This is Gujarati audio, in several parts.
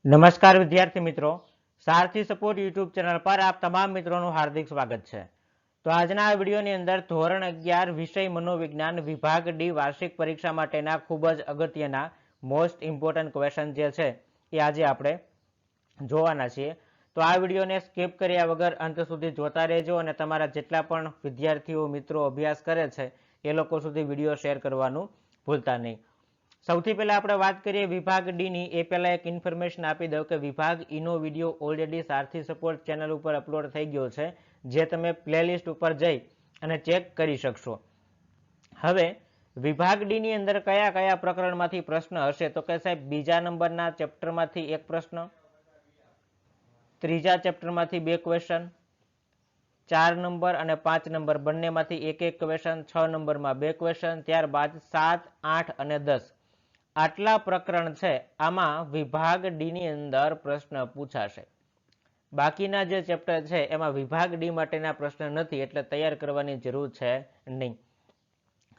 નમસ્કાર વિદ્યાર્થી મિત્રો, સારથી સપોર્ટ યુટ્યુબ ચેનલ પર આપ તમામ મિત્રોનું હાર્દિક સ્વાગત છે। તો આજના આ વિડીયોની અંદર ધોરણ 11 વિષય મનોવિજ્ઞાન વિભાગ ડી વાર્ષિક પરીક્ષા માટેના ખૂબ જ અગત્યના મોસ્ટ ઇમ્પોર્ટન્ટ ક્વેશ્ચન જે છે એ આજે આપણે જોવાના છીએ। તો આ વિડીયોને સ્કીપ કર્યા વગર અંત સુધી જોતા રહેજો અને તમારા જેટલા પણ વિદ્યાર્થીઓ મિત્રો અભ્યાસ કરે છે એ લોકો સુધી વિડીયો શેર કરવાનું ભૂલતા નહીં। સૌથી પહેલા આપણે વાત કરીએ વિભાગ ડી ની, એ પહેલા એક ઇન્ફોર્મેશન આપી દઉં કે વિભાગ ઈ નો વિડીયો ઓલરેડી સારથી સપોર્ટ ચેનલ ઉપર અપલોડ થઈ ગયો છે, જે તમે પ્લેલિસ્ટ ઉપર જઈ અને ચેક કરી શકશો। હવે વિભાગ ડી ની અંદર કયા કયા પ્રકરણમાંથી પ્રશ્ન હશે, તો કે સાહેબ બીજા નંબરના ચેપ્ટરમાંથી એક પ્રશ્ન, ત્રીજા ચેપ્ટરમાંથી 2 ક્વેશ્ચન, 4 નંબર અને 5 નંબર બંનેમાંથી એક એક ક્વેશ્ચન, 6 નંબરમાં 2 ક્વેશ્ચન, ત્યારબાદ 7, 8 અને 10 આટલા પ્રકરણ છે આમાં વિભાગ ડી ની અંદર પ્રશ્ન પૂછાશે। બાકીના જે ચેપ્ટર છે એમાં વિભાગ ડી માટેના પ્રશ્ન નથી, એટલે તૈયાર કરવાની જરૂર છે નહીં।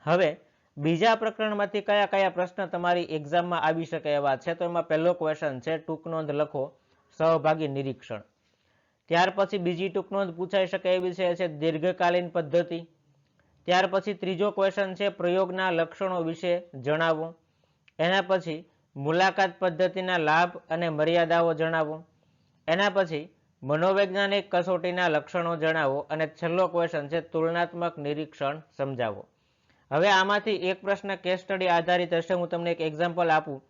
હવે બીજા પ્રકરણમાંથી કયા કયા પ્રશ્ન તમારી એક્ઝામમાં આવી શકે એવા છે, તો એમાં પહેલો ક્વેશ્ચન છે ટૂંક નોંધ લખો સહભાગી નિરીક્ષણ। ત્યાર પછી બીજી ટૂંક નોંધ પૂછાઈ શકે એવી છે દીર્ઘકાલીન પદ્ધતિ। ત્યાર પછી ત્રીજો ક્વેશ્ચન છે પ્રયોગના લક્ષણો વિશે જણાવો। એના પછી મુલાકાત પદ્ધતિના લાભ અને મર્યાદાઓ જણાવો। એના પછી મનોવૈજ્ઞાનિક કસોટીના લક્ષણો જણાવો અને છેલ્લો ક્વેશ્ચન છે તુલનાત્મક નિરીક્ષણ સમજાવો। હવે આમાંથી એક પ્રશ્ન કેસ સ્ટડી આધારિત હશે। હું તમને એક એક્ઝામ્પલ આપું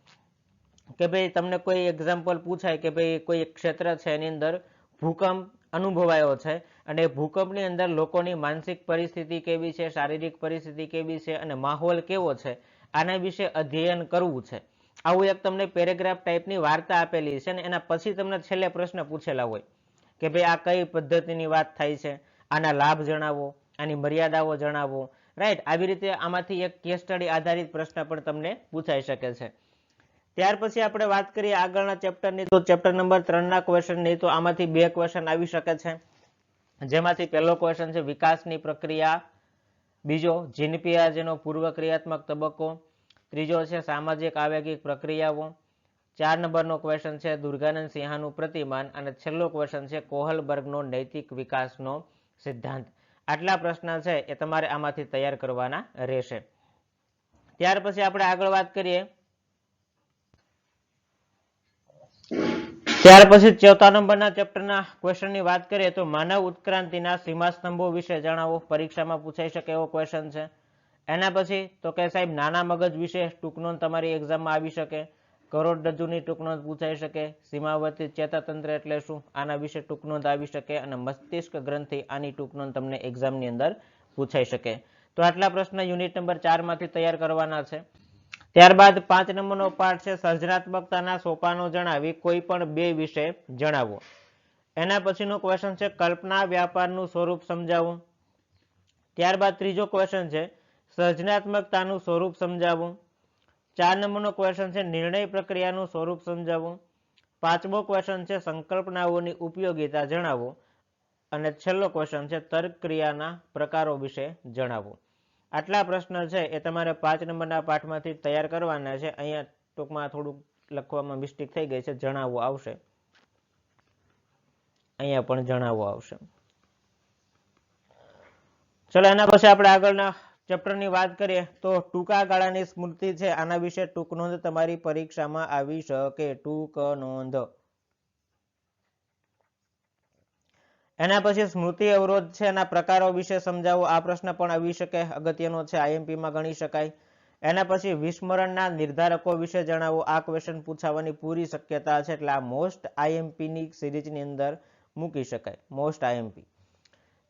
કે ભાઈ તમને કોઈ એક્ઝામ્પલ પૂછાય કે ભાઈ કોઈ ક્ષેત્ર છે એની અંદર ભૂકંપ અનુભવાયો છે અને ભૂકંપની અંદર લોકોની માનસિક પરિસ્થિતિ કેવી છે, શારીરિક પરિસ્થિતિ કેવી છે અને માહોલ કેવો છે, આના વિશે અધ્યયન કરવું છે। આવું એક તમને પેરેગ્રાફ ટાઈપની વાર્તા આપેલી છે અને એના પછી તમને છેલ્લે પ્રશ્ન પૂછેલા હોય કે ભાઈ આ કઈ પદ્ધતિની વાત થાય છે, આના લાભ જણાવો, આની મર્યાદાઓ જણાવો, રાઈટ। આવી રીતે આમાંથી એક કેસ સ્ટડી આધારિત પ્રશ્ન પણ તમને પૂછાઈ શકે છે। ત્યાર પછી આપણે વાત કરીએ આગળના ચેપ્ટરની, તો ચેપ્ટર નંબર 3 ના ક્વેશ્ચનની, તો આમાંથી 2 ક્વેશ્ચન આવી શકે છે, જેમાંથી પહેલો ક્વેશ્ચન છે વિકાસની પ્રક્રિયા, બીજો જીન પિયાજેનો પૂર્વ ક્રિયાત્મક તબક્કો, ત્રીજો છે સામાજિક આવેગિક પ્રક્રિયાઓ, 4 નંબરનો ક્વેશ્ચન છે દુર્ગાનંદ સિંહાનું પ્રતિમાન અને છેલ્લો ક્વેશ્ચન છે કોહલબર્ગનો નૈતિક વિકાસનો સિદ્ધાંત। આટલા પ્રશ્ન છે એ તમારે આમાંથી તૈયાર કરવાના રહેશે। ત્યાર પછી આપણે આગળ વાત કરીએ, ત્યાર પછી 4 નંબરના ચેપ્ટરના ક્વેશ્ચનની વાત કરીએ તો માનવ ઉત્ક્રાંતિના સીમાસ્તંભો વિશે જણાવો, પરીક્ષામાં પૂછાઈ શકે એવો ક્વેશ્ચન છે। એના પછી તો કે સાહેબ નાના મગજ વિશે ટૂંક નોંધ તમારી એક્ઝામમાં આવી શકે, કરોડરજ્જુની ટૂંક નોંધ પૂછાઈ શકે, સીમાવર્તી ચેતાતંત્ર એટલે શું આના વિશે ટૂંક નોંધ આવી શકે અને મસ્તિષ્ક ગ્રંથિ આની ટૂંક નોંધ તમને એક્ઝામની અંદર પૂછાઈ શકે। તો આટલા પ્રશ્ન યુનિટ નંબર 4 માંથી તૈયાર કરવાના છે। ત્યારબાદ 5 નંબરનો પાઠ છે સર્જનાત્મકતાના સોપાનો જણાવી કોઈ પણ 2 વિશે જણાવો। એના પછીનો ક્વેશ્ચન છે કલ્પના વ્યાપારનું સ્વરૂપ સમજાવો। ત્યારબાદ ત્રીજો ક્વેશ્ચન છે સર્જનાત્મકતાનું સ્વરૂપ સમજાવો। 4 નંબરનો ક્વેશ્ચન છે નિર્ણય પ્રક્રિયાનું સ્વરૂપ સમજાવો। 5મો ક્વેશ્ચન છે સંકલ્પનાઓની ઉપયોગિતા જણાવો અને છેલ્લો ક્વેશ્ચન છે તર્ક ક્રિયાના પ્રકારો વિશે જણાવો। આટલા પ્રશ્ન છે એ તમારે 5 નંબરના પાઠમાંથી તૈયાર કરવાના છે। અહીંયા ટૂંકમાં થોડુંક લખવામાં મિસ્ટેક થઈ ગઈ છે, જણાવવો આવશે, અહીંયા પણ જણાવવો આવશે। ચલો એના પછી આપણે આગળના ચેપ્ટરની વાત કરીએ તો ટૂંકા ગાળાની સ્મૃતિ છે, આના વિશે ટૂંક નોંધ તમારી પરીક્ષામાં આવી શકે, ટૂંક નોંધ। એના પછી સ્મૃતિ અવરોધ છે એના પ્રકારો વિશે સમજાવો, આ પ્રશ્ન પણ આવી શકે, અગત્યનો છે, આઈએમપી માં ગણી શકાય। એના પછી વિસ્મરણના નિર્ધારકો વિશે જણાવો, આ ક્વેશ્ચન પૂછાવાની પૂરી શક્યતા છે, એટલે આ મોસ્ટ આઈએમપી ની સિરીઝની અંદર મૂકી શકાય, મોસ્ટ આઈએમપી।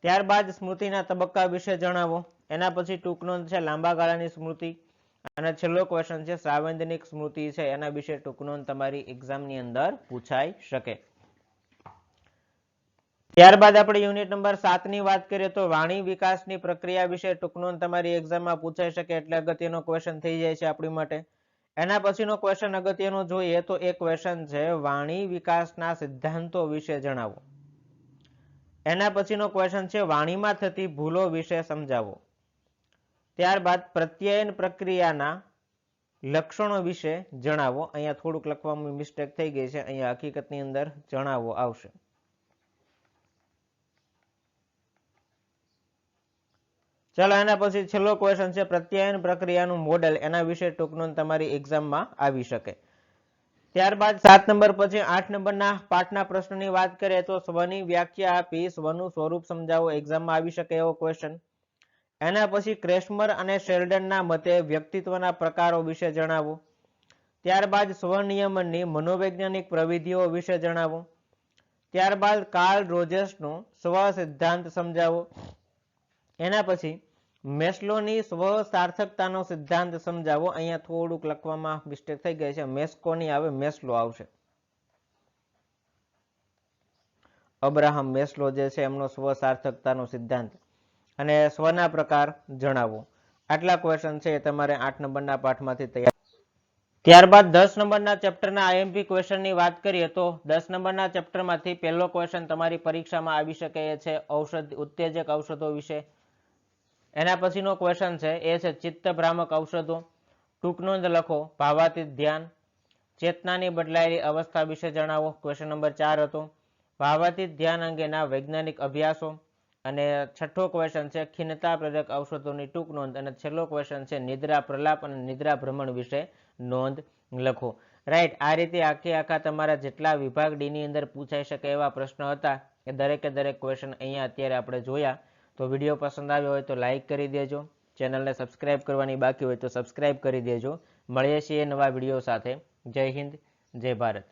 ત્યારબાદ સ્મૃતિના તબક્કા વિશે જણાવો, એના પછી ટૂંક નોંધ છે લાંબા ગાળાની સ્મૃતિ અને છેલ્લો ક્વેશ્ચન છે સાંવેદનિક સ્મૃતિ છે, એના વિશે ટૂંક નોંધ તમારી એક્ઝામની અંદર પૂછાઈ શકે। ત્યારબાદ આપણે યુનિટ નંબર 7 ની વાત કરીએ તો વાણી વિકાસની પ્રક્રિયા વિશે ટૂંક નોંધ તમારી એક્ઝામમાં પૂછાઈ શકે, એટલે અગત્યનો ક્વેશ્ચન થઈ જાય છે આપણી માટે। એના પછીનો ક્વેશ્ચન અગત્યનો જોઈએ તો એક ક્વેશ્ચન છે વાણી વિકાસના સિદ્ધાંતો વિશે જણાવો। એના પછીનો ક્વેશ્ચન છે વાણીમાં થતી ભૂલો વિશે સમજાવો। ત્યારબાદ પ્રત્યયન પ્રક્રિયાના લક્ષણો વિશે જણાવો. અહીંયા થોડુંક લખવામાં મિસ્ટેક થઈ ગઈ છે, અહીંયા હકીકતની અંદર જણાવો આવશે. ચાલો એના પછી છેલ્લો ક્વેશ્ચન છે પ્રત્યાયન પ્રક્રિયાનું મોડેલ. એના વિશે ટૂંક નોંધ તમારી એક્ઝામમાં આવી શકે. ત્યારબાદ 7 નંબર પછી 8 નંબરના પાઠના પ્રશ્નની વાત કરીએ તો સ્વની વ્યાખ્યા આપી સ્વનું સ્વરૂપ સમજાવો. એક્ઝામમાં આવી શકે એવો ક્વેશ્ચન. એના પછી ક્રેસ્મર અને શેલ્ડનના મતે વ્યક્તિત્વના પ્રકારો વિશે જણાવો. ત્યારબાદ સ્વનિયમનની મનોવૈજ્ઞાનિક પ્રવિધિઓ વિશે જણાવો. ત્યારબાદ કાર્લ રોજર્સનો સ્વ સિદ્ધાંત સમજાવો. એના પછી મેસ્લોની સ્વ સાર્થકતાનો સિદ્ધાંત સમજાવો. અહીંયા થોડુંક લખવામાં મિસ્ટેક થઈ ગઈ છે, મેસ્કોની આવે, મેસ્લો આવશે. અબ્રાહમ મેસ્લો જે છે એમનો સ્વ સાર્થકતાનો સિદ્ધાંત અને સ્વના પ્રકાર જણાવો. આટલા ક્વેશ્ચન છે એ તમારે 8 નંબરના પાઠમાંથી તૈયાર. ત્યારબાદ 10 નંબરના ચેપ્ટરના આઈએમપી ક્વેશ્ચનની વાત કરીએ તો 10 નંબરના ચેપ્ટરમાંથી પહેલો ક્વેશ્ચન તમારી પરીક્ષામાં આવી શકે એ છે ઔષધ ઉત્તેજક ઔષધો વિશે. એના પછીનો ક્વેશ્ચન છે એ છે ચિત્ત ભ્રામક ઔષધો. ટૂંક નોંધ લખો. ભાવાતીત ધ્યાન. ચેતનાની બદલાયેલી અવસ્થા વિશે જણાવો. ક્વેશ્ચન નંબર 4 હતો. ભાવાતીત ધ્યાન અંગેના વૈજ્ઞાનિક અભ્યાસો. અને છઠ્ઠો ક્વેશ્ચન છે ખિન્નતા પ્રેરક ઔષધોની ટૂંક નોંધ. અને છેલ્લો ક્વેશ્ચન છે નિદ્રા પ્રલાપ અને નિદ્રા ભ્રમણ વિશે નોંધ લખો. રાઈટ, આ રીતે આખા તમારા જેટલા વિભાગ ડી ની અંદર પૂછાઈ શકે એવા પ્રશ્નો હતા એ દરેકે દરેક ક્વેશ્ચન અહીંયા અત્યારે આપણે જોયા. તો વિડીયો પસંદ આવ્યો હોય તો લાઈક કરી દેજો. ચેનલને સબસ્ક્રાઇબ કરવાની બાકી હોય તો સબસ્ક્રાઇબ કરી દેજો. મળીએ છીએ નવા વિડીયો સાથે. જય હિન્દ, જય ભારત.